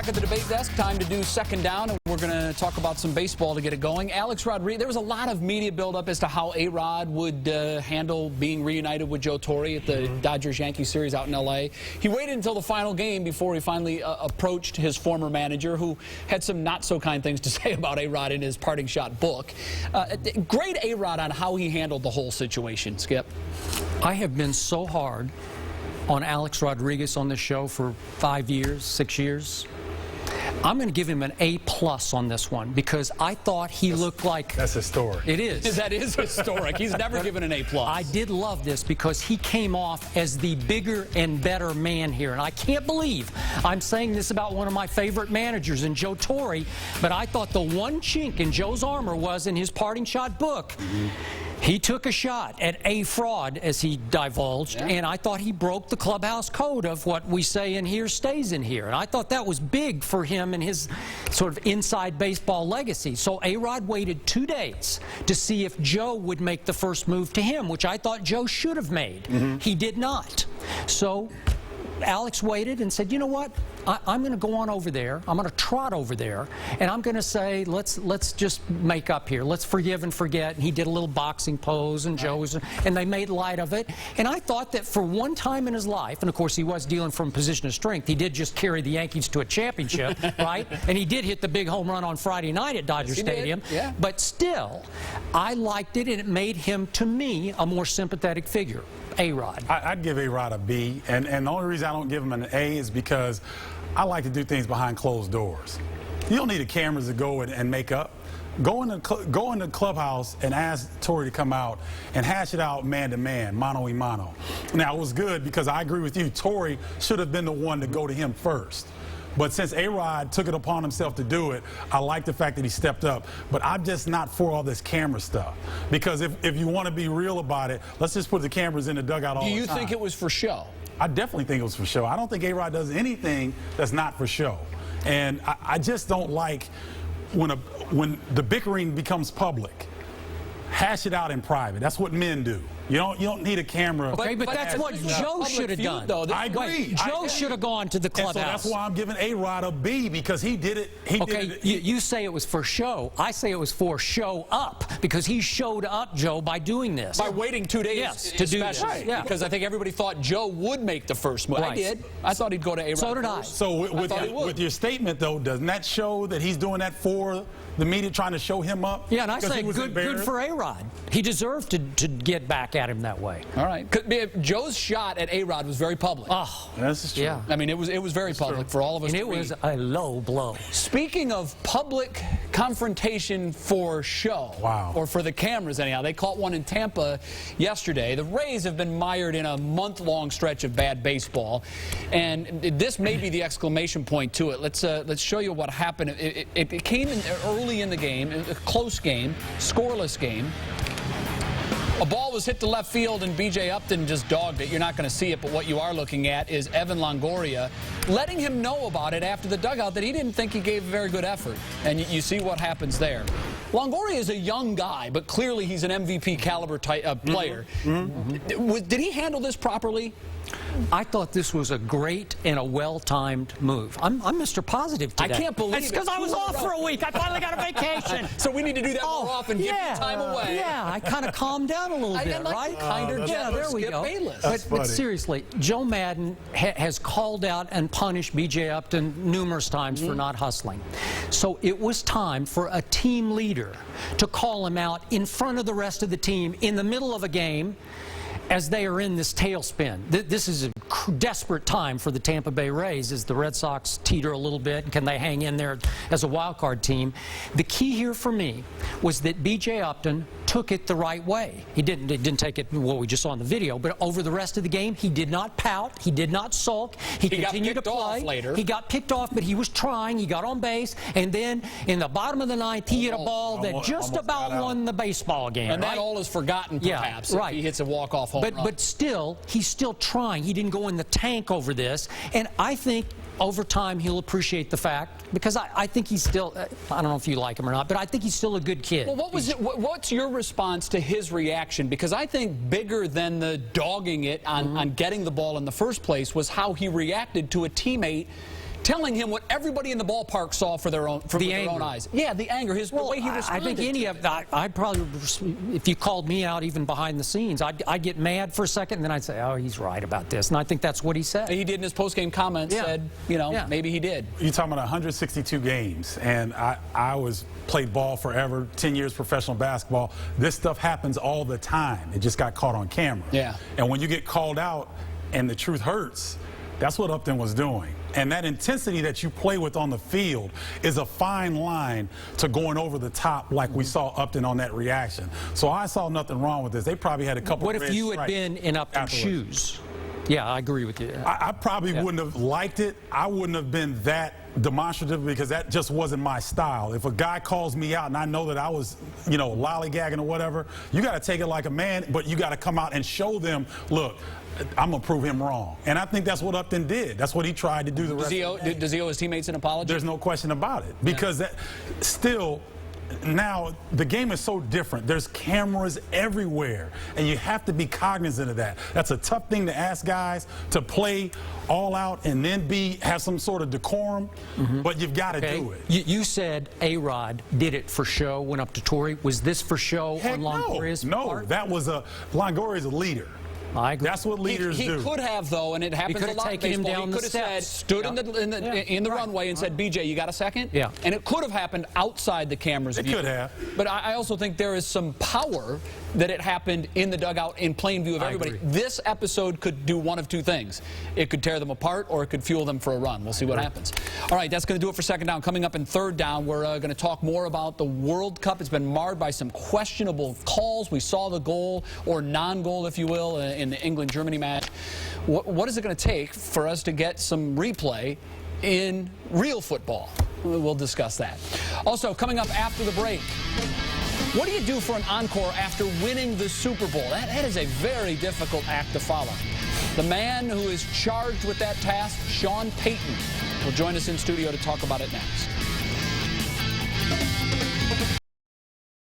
Back at the debate desk, time to do second down, and we're going to talk about some baseball to get it going. Alex Rodriguez, there was a lot of media buildup as to how A-Rod would handle being reunited with Joe Torre at the Dodgers-Yankees series out in L.A. He waited until the final game before he finally approached his former manager, who had some not-so-kind things to say about A-Rod in his parting shot book. Grade A-Rod on how he handled the whole situation, Skip. I have been so hard on Alex Rodriguez on this show for 5 years, 6 years. I'm going to give him an A+ on this one because I thought he looked like... That's historic. It is. That is historic. He's never given an A+. I did love this because he came off as the bigger and better man here. And I can't believe I'm saying this about one of my favorite managers in Joe Torre, but I thought the one chink in Joe's armor was in his parting shot book. He took a shot at a fraud, as he divulged, and I thought he broke the clubhouse code of what we say in here stays in here. And I thought that was big for him and his sort of inside baseball legacy. So A-Rod waited 2 days to see if Joe would make the first move to him, which I thought Joe should have made. He did not. So Alex waited and said, you know what? I'm going to go on over there. I'm going to trot over there, and I'm going to say, let's just make up here. Let's forgive and forget. And he did a little boxing pose, and Joe was, and they made light of it. And I thought that for one time in his life, and of course he was dealing from a position of strength. He did just carry the Yankees to a championship, right? And he did hit the big home run on Friday night at Dodger Stadium. Yeah. But still, I liked it, and it made him, to me, a more sympathetic figure. A-Rod. I'd give A-Rod a B, and the only reason I don't give him an A is because I like to do things behind closed doors. You don't need the cameras to go and make up. Go in the clubhouse and ask Torre to come out and hash it out man to man, mano a mano. Now, it was good because I agree with you. Torre should have been the one to go to him first. But since A-Rod took it upon himself to do it, I like the fact that he stepped up. But I'm just not for all this camera stuff. Because if you want to be real about it, let's just put the cameras in the dugout all the time. Do you think it was for show? I definitely think it was for show. I don't think A-Rod does anything that's not for show. And I just don't like when the bickering becomes public. Hash it out in private. That's what men do. You don't need a camera. Okay, but that's what Joe should have done. I agree. Joe should have gone to the clubhouse. And so that's why I'm giving A-Rod a B, because he did it. You say it was for show. I say it was for show up, because he showed up, Joe, by doing this. By waiting 2 days to do this. Right. Yeah. Because I think everybody thought Joe would make the first move. Right. I did. I thought he'd go to A-Rod. So did I. So with your statement, though, doesn't that show that he's doing that for the media, trying to show him up? Yeah, and I say good for A-Rod. He deserved to get back at him that way. All right. Joe's shot at A-Rod was very public. Oh, this is true. Yeah. I mean, it was very public for all of us and to it read. was a low blow. Speaking of public confrontation for show, or for the cameras anyhow, they caught one in Tampa yesterday. The Rays have been mired in a month-long stretch of bad baseball, and this may be the exclamation point to it. Let's show you what happened. It came in early in the game, a close game, scoreless game. A ball was hit to left field, and B.J. Upton just dogged it. You're not going to see it, but what you are looking at is Evan Longoria letting him know about it after the dugout that he didn't think he gave a very good effort. And you see what happens there. Longoria is a young guy, but clearly he's an MVP caliber player. Did he handle this properly? I thought this was a great and a well-timed move. I'm Mr. Positive today. I can't believe it's because I was off for a week. I finally got a vacation. So we need to do that more often. Give you time away. Yeah, I kind of calmed down a little bit, right? Yeah, there we go. But seriously, Joe Madden has called out and punished B.J. Upton numerous times for not hustling. So it was time for a team leader to call him out in front of the rest of the team in the middle of a game, as they are in this tailspin. This is a desperate time for the Tampa Bay Rays as the Red Sox teeter a little bit. Can they hang in there as a wild card team? The key here for me was that B.J. Upton took it the right way. He didn't take it what we just saw in the video, but over the rest of the game, he did not pout. He did not sulk. He continued to play. Later. He got picked off, but he was trying. He got on base, and then in the bottom of the ninth, he hit a ball that just about won the baseball game. And that all is forgotten, perhaps, if he hits a walk-off home run. But still, he's still trying. He didn't go in the tank over this, and I think over time he'll appreciate the fact, because I think he's still, I don't know if you like him or not, but I think he's still a good kid. Well, what's your response to his reaction? Because I think bigger than the dogging it on getting the ball in the first place was how he reacted to a teammate telling him what everybody in the ballpark saw for their own eyes. Yeah, the anger, the way he responded. I think I'd probably, if you called me out even behind the scenes, I'd get mad for a second, and then I'd say, oh, he's right about this. And I think that's what he said. He did in his postgame comments, said, maybe he did. You're talking about 162 games, and I played ball forever, 10 years professional basketball. This stuff happens all the time. It just got caught on camera. Yeah. And when you get called out and the truth hurts, that's what Upton was doing. And that intensity that you play with on the field is a fine line to going over the top like we saw Upton on that reaction. So I saw nothing wrong with this. They probably had a couple What of if you had been in Upton's shoes? Yeah, I agree with you. I probably wouldn't have liked it. I wouldn't have been that demonstrative because that just wasn't my style. If a guy calls me out and I know that I was, lollygagging or whatever, you got to take it like a man, but you got to come out and show them, look, I'm going to prove him wrong. And I think that's what Upton did. That's what he tried to do the rest of the day. Does he owe his teammates an apology? There's no question about it. Because now the game is so different. There's cameras everywhere, and you have to be cognizant of that. That's a tough thing to ask guys to play all out and then have some sort of decorum, but you've got to do it. You said A-Rod did it for show, went up to Torrey. Was this for show on Longoria's part? No, that was Longoria's a leader. I agree. That's what leaders do. He could have, though, and it happens a lot in baseball. He could have said, stood in the runway and said, BJ, you got a second? Yeah. And it could have happened outside the cameras. It could have. But I also think there is some power that it happened in the dugout in plain view of everybody. This episode could do one of two things. It could tear them apart, or it could fuel them for a run. We'll see what happens. All right, that's going to do it for Second Down. Coming up in Third Down, we're going to talk more about the World Cup. It's been marred by some questionable calls. We saw the goal, or non-goal, if you will, in the England-Germany match. What is it going to take for us to get some replay in real football? We'll discuss that. Also, coming up after the break, what do you do for an encore after winning the Super Bowl? That is a very difficult act to follow. The man who is charged with that task, Sean Payton, will join us in studio to talk about it next.